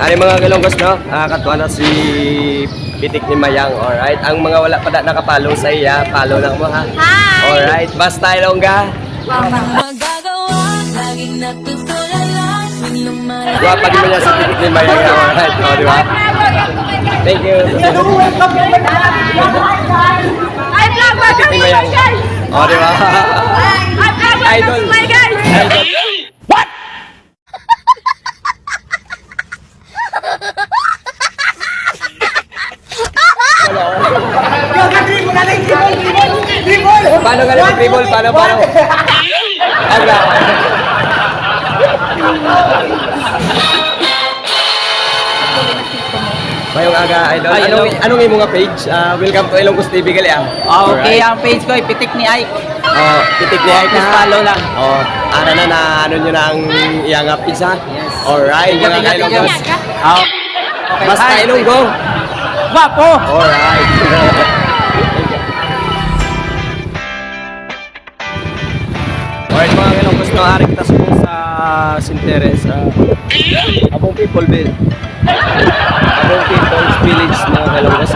Ano mga Ilonggos, no? Katuwa na si Pitik ni Mayang, alright? Ang mga wala pa na nakapalo sa iya, follow lang mo ha. Hi! Alright, basta Ilongga. Guwapa din mo niya si Pitik ni Mayang, alright? O, di ba? Thank you. Pitik ni Mayang. O, di ba? Idol. Idol. Paano nga naman dribble? Paano? Aga. Mayong aga, idol. Anong imo nga page? Welcome to Ilonggos TV gali ah. Okay, ang page ko ay Pitik ni Ike. Pitik ni Ike na. Follow lang. Ano na ano nyo na ang iyang page ha? Yes. Alright, mga Ilonggos. Okay, Basta hi. Ilonggo. Guwapo! Alright. Alright mga Ilonggos, maaari kita sa Sinteres. Abong People's Village ng Ilonggos.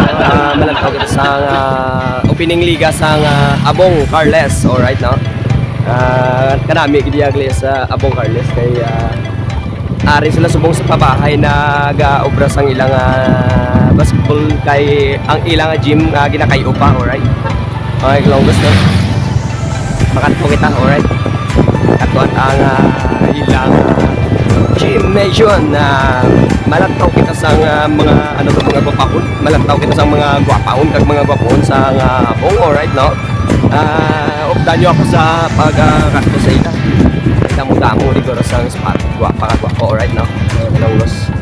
Malantaw kita sa opening liga sa Abong Carles. Alright no? Kanami gidiyagli sa Abong Carles kay ari sila subong sa pabahay na ga-obra sang ilang basketball kay ang ilang gym ginakayo pa, alright? Okay, Ilonggos no? Makanto kita, alright? Katuan ang ilang gym nation na malantaw kita sa mga ano to mga gwapahon, malantaw kita sa mga gwapahon kag mga gwapahon sa Abong, alright no? Updan nyo ako sa pagkanto sa ila. Damo-damo dito sa spot. Gwapa ka gwapo, alright no? Ilonggos.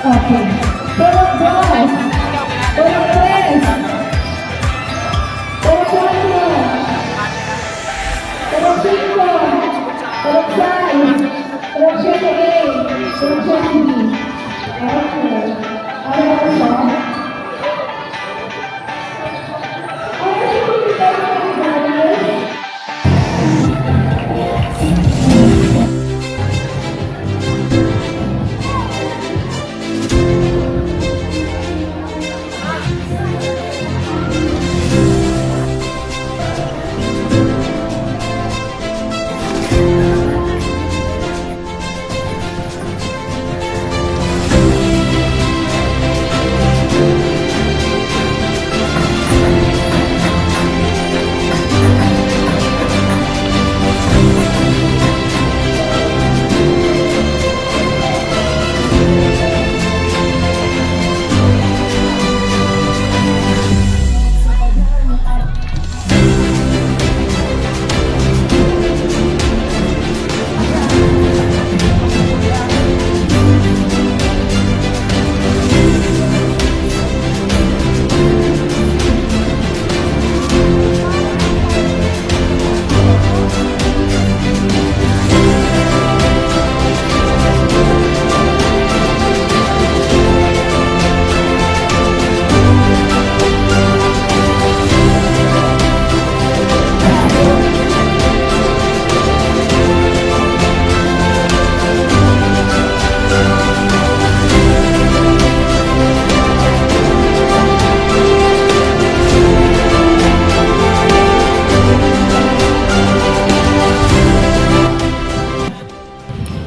Okay. Pero boss. Pero press. Pero cuatro. Pero cinco. Pero seis. Pero siete A. Pero siete B. Okay. Ano ba ito?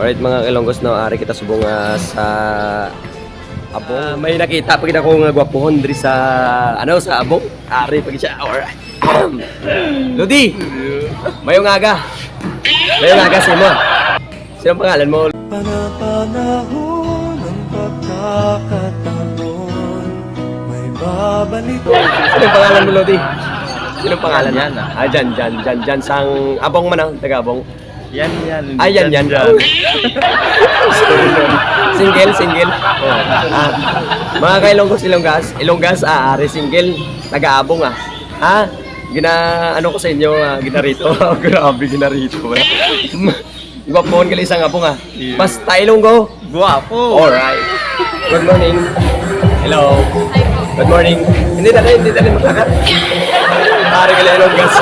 Alright mga Ilonggos, no, ari kita subong sa Abong. May nakita pag akong gwapohon diri sa sa Abong. Ari pag siya. Alright. Lodi. Mayong aga. Ngayon nga kasi mo. Sino ang pangalan mo? Panapanahon ng pagkakataon, may babalik. Sino ang pangalan mo, Lodi? Sino ang pangalan? Yan ah. Jan sang abong man ang taga-abong. Yan. Yan. Single. Mga ka-Ilonggas, ari single, taga-abong ah. Ha? Ano ko sa inyo, ginarito. Grabe, ginarito. Gwapoon ka isang abong ah. Basta Ilonggo. Guwapo. Alright. Good morning. Hello. Good morning. Hindi dali maglakat. Ari ka Ilonggas.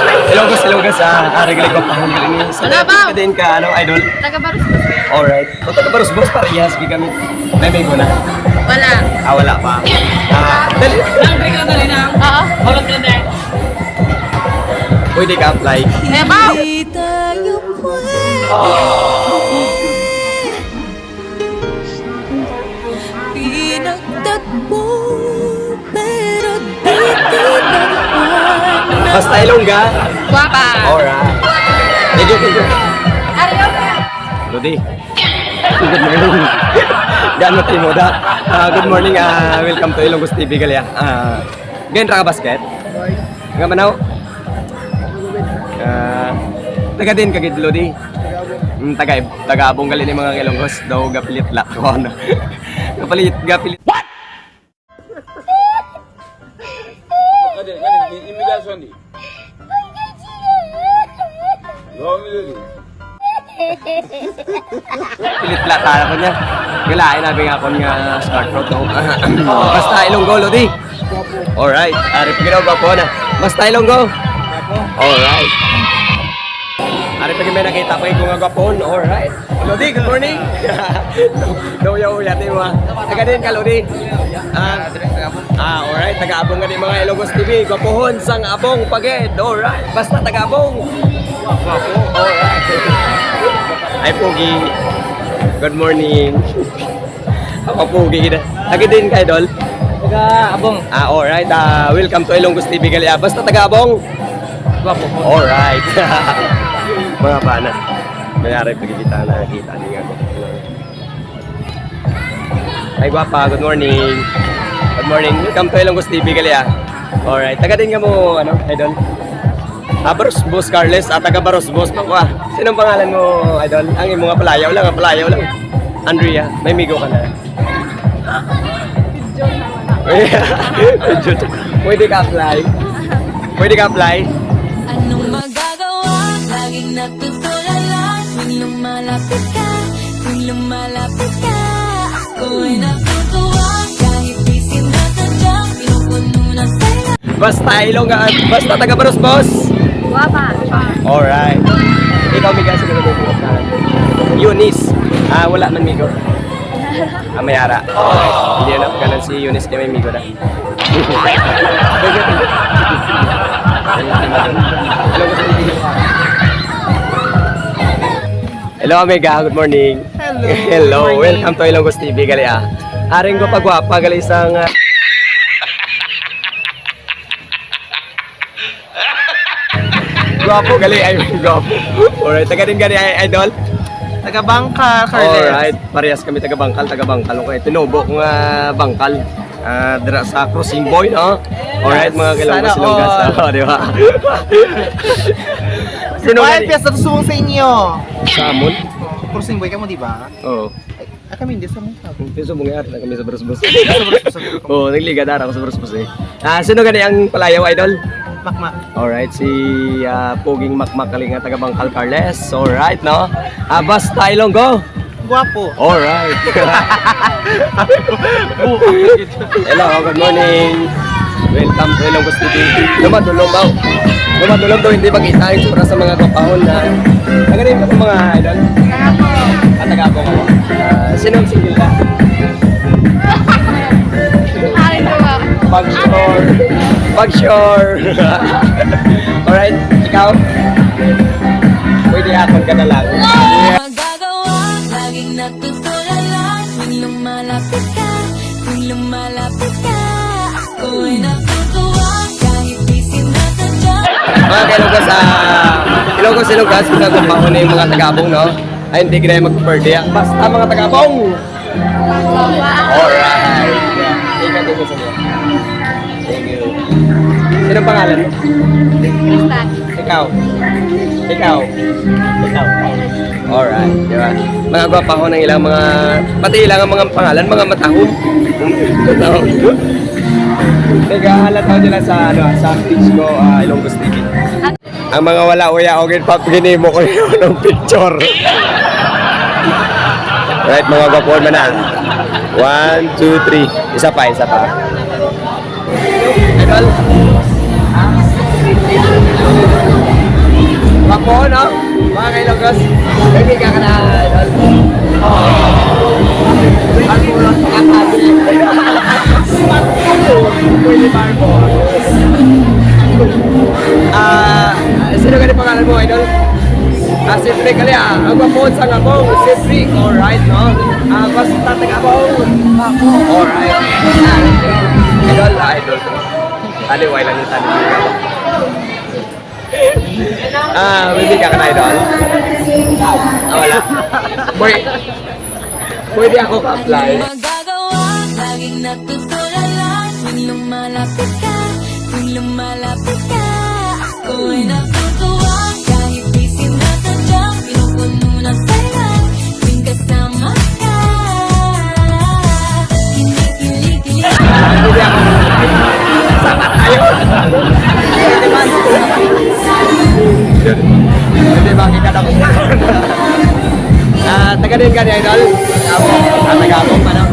Ilonggas ari ka gwapoon ka ni. Wala ba? Din ka idol. Taga-Barus. Alright. O taga-Barus boss parehas bi kami. May ko na. Wala. Wala pa. Dali. Oo. Walang ganda. Pwede ka apply. Eh, bao! Pinagtagpo, pero di tinapan. Basta Ilongga. Guwapa. Alright. Thank you. Lodi. Good morning. Yan mo tayo moda. Good morning. Welcome to Ilonggos TV Galia. Ganyan ra ka basket? Nga manaw? Taga din kagid Lodi. Taga-abong gali ni mga Ilonggos. Daw gapilit la. Ano? Gapilit. What? Pilit la tayo ko niya. Galain namin nga ako nga smart road no. Basta Ilonggo Lodi. Alright. Ari paginaw ba po na. Basta Ilonggo. Alright. Ari pag may nakita pa yung mga gwapon. Alright. Lodi, good morning. Uya mo ha. Taga din ka Lodi. Alright. Taga-abong nga din mga Ilonggos TV. Gwapohon sang abong paged. Alright. Basta taga-abong. Gwapo. Alright. Ay, Pogi. Good morning. Ako, Pogi. Taga din ka, Idol? Taga-abong. Alright. Welcome to Ilonggos TV Galia. Basta taga-abong. Guwapo. Alright. Mga pana. Mayari pagkikita na nakita niyo nga. Ay, gwapa. Good morning. Good morning. Welcome to Ilonggos TV Galia. Alright. Taga din ka mo, Idol? Barus Boss Carles at taga Barus Boss pa ko ah. Sinong pangalan mo, Idol? Ang imo nga palayaw lang. Andrea, may migo ka na. Pwede ka apply. Anong magagawa? Laging natutulala. Tuwing lumalapit ka, ako ay natutuwa. Kahit di sinasadya, pinupuno na sa'yo. Basta taga Barus Boss. Guwapa. Alright. Ikaw miga sa mga bubukas na. Eunice. Wala man migo. Mayara. Alright. Hindi na kanan si Eunice kaya may migo na. Hello Amiga, good morning. Hello. Welcome to Ilonggos TV Galia. Aring ko pagwapa gali isang gwapo gali ay gwapo. Alright, taga din gani Idol. Taga-Bangka, Alright, parehas kami taga-Bangkal. Okay, tinubo ko nga Bangkal. Dira sa Crossing Boy, no? Alright, mga Ilonggos Ilonggas. Di ba? Sino Wild gani? Fiesta tusubong sa inyo. Samon? Crossing boy ka mo, di ba? Oo. Kami hindi sa mukha. Piso mo nga na kami sa Brusbus. Oo, nagliga dara ako sa Brusbus eh. Sino gani ang palayaw, Idol? Makmak. Alright, si Poging Makmak Kalinga taga Bangkal Carles. Alright, no? Basta Ilonggo. Guwapo. Alright. Hello, good morning. Welcome to Ilonggos TV. Dumadulong daw, hindi makita yung sura sa mga kapahon na tagarin ka mga idol. Taga-abong ako. Sinong single ka? Pag-sure. Alright, ikaw? Pwede akong ka na lang. Magagawa, laging natutulala. Tuwing lumalapit ka, ako ay natutuwa. Kahit di sinasadya. Mga Ilonggas, Ilocos, mga gumawa na yung mga taga-abong, no? Ay, hindi ka na mag-birthday. Basta mga taga-abong! Alright! Ikaw din sa niya. Thank you. Sino pangalan mo? Tristan. Ikaw. Ikaw. Ikaw. Alright, di ba? Mga gwapa ko ng ilang mga, pati ilang ang mga pangalan, mga matahong. Matahong. Teka, halataw nila sa, sa page ko, Ilonggo TV. Ang mga wala uya, okay, papaginimo ko yun ng picture. Right, mga gwapa man na. 1, 2, 3. Isa pa, isa pa. Idol. Papo, no? Mga kailogos. Hindi ka na, idol. Ang ulang pangatabi. Pwede barbo. Sino ka pangalan mo, idol? Siyempre kali ang mapon sa ngabong, siyempre, alright, no? Basta taga-abong. Alright. Idol, idol. Taliway lang yung taliway. Baby ka na, idol? Wala. Pwede ako ka-apply. Magagawa, laging natutulala. Tuwing lumalapit ka, tuwing lumalapit ka, ako ay natutuwa. Kahit di sinasadyang pinupuno ng saya, tuwing kasama ka. Kinikilig-kilig. Pwede ako. Sama tayo. Pwede ba? Pwede ba kita na taga din ka ni Idol? Ako. Taga-abong pa, no?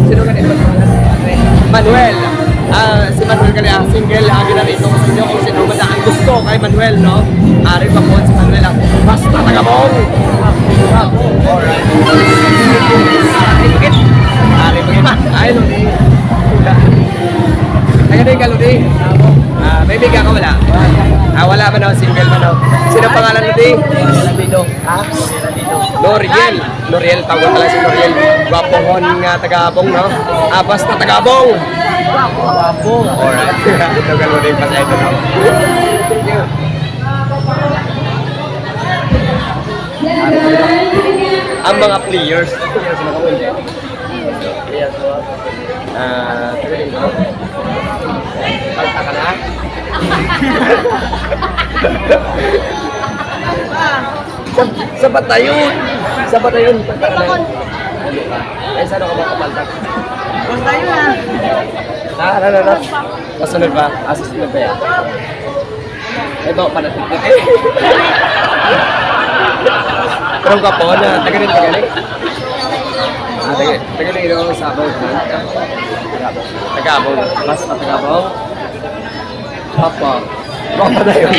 Sino ka din? Manuel. Si Manuel ka niya, single. Ginarito ko sa inyo kung sino ba ang gusto kay Manuel, no? Rin pa po si Manuel ako. Basta taga-abong. Alright. Ari bagay. Ay, Lodi. Taga din ka, Lodi? May biga ka wala? Wala ba na? Single ba na? Sino pangalan, Lodi? Noriel. Noriel, tawag pala si Noriel. Gwapohon nga taga-abong, no? Basta taga-abong. Gwapo. Alright. Ito ka, Lodi. Basta ito, no? Thank you. Ang mga players. Palta ka na? Sa batayon! Sa batayon! Ay, saan ako ba kapalta? Basta yun ah. Ano? Kasunod ba? Susunod ba yan? Ay, baka pa natin. Pero ka po na, tagaling. Tagaling ito ang sabaw. Tagabong. Basta tagabong. Papa. Papa na yun.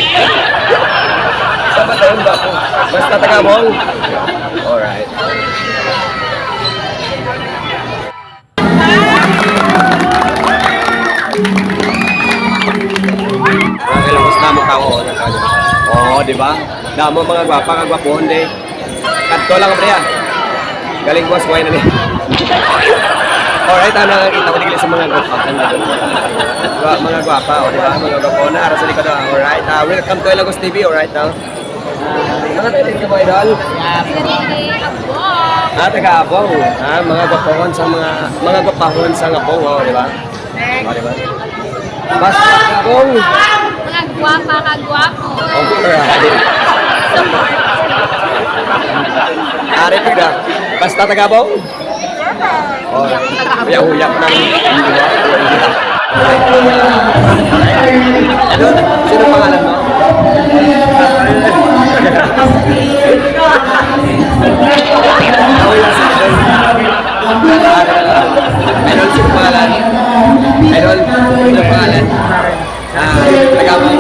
Sama na yun ba po? Basta tagabong. Alright. Kailangan na mo tao. Oo, di ba? Damo mga gwapa, kagwapon, di. Kanto lang ang priya. Galing boss, why na ni. Alright, nakakita ko digli sa mga gwapa. Mga gwapa, o di ba? Mga gwapa na, ara sa likod. Alright, welcome to Ilocos TV, alright now. Mga tayo ka mo, idol? Taga-abong. Mga gwapahon sa mga gwapahon sa ngapong, o di ba? O di ba? Basta taga-abong. Mga gwapa ka gwapo. Alright. Ari tiga. Basta taga-abong? Uyak-uyak na. Ano? Sino pangalan mo? Idol, sino pangalan? Idol, sino pangalan? Taga-abong.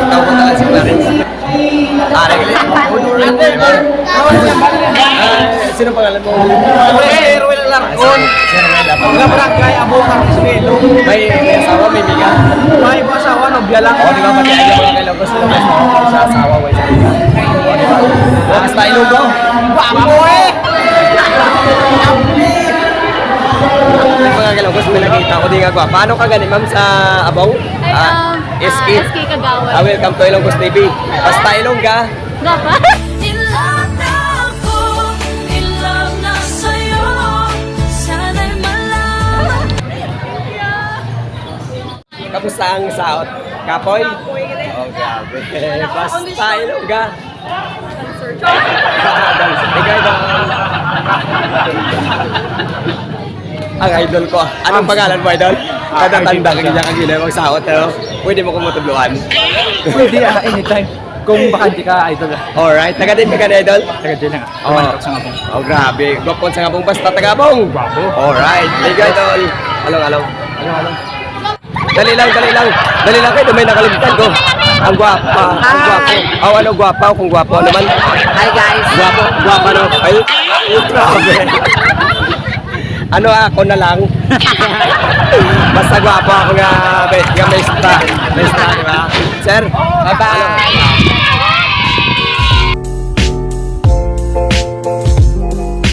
Tawag ko talaga si Clarence. Sino pangalan mo? Ruel Larcon. Mga barangay, Abong, Carlisbelo. May asawa, may biga? May asawa, nobya lang. O, di ba? Pati ay mga Ilocos sila mas mga sa asawa, may sa biga. O, di ba? Basta Ilonggo. Guwapo eh! Yung mga Ilocos, may nakita ko di nga gwa. Paano ka ganin, ma'am, sa Abong? SK? SK Kagawa. Welcome to Ilonggos TV. Basta Ilongga. Dapat. In love na ako, in love na sa'yo. Sana'y malaman. Kamusta ang saot? Kapoy? Oh, grabe. Basta Ilongga. Ikaw idol. Ang idol ko. Anong pangalan mo, idol? Katatanda ka niya kagina magsaot. Pwede mo kong matubluan. Pwede anytime. Kung baka hindi ka idol. Alright, taga din ka na, idol? Taga dyan na nga. Oh, Sa ngapong. oh, grabe. Gwapon sa ngapong basta tagabong. Gwapo. Alright, thank you, idol. Along. Ano? Dali lang. Dali lang kayo, may nakalimutan ko. Ang gwapa. Ang gwapo. Oh, ano gwapa? Kung gwapo naman. Hi guys. Gwapa no? Ay, grabe. Ano ako na lang. Basta gwapo ako nga may star. May star, di ba? Sir, Bye-bye.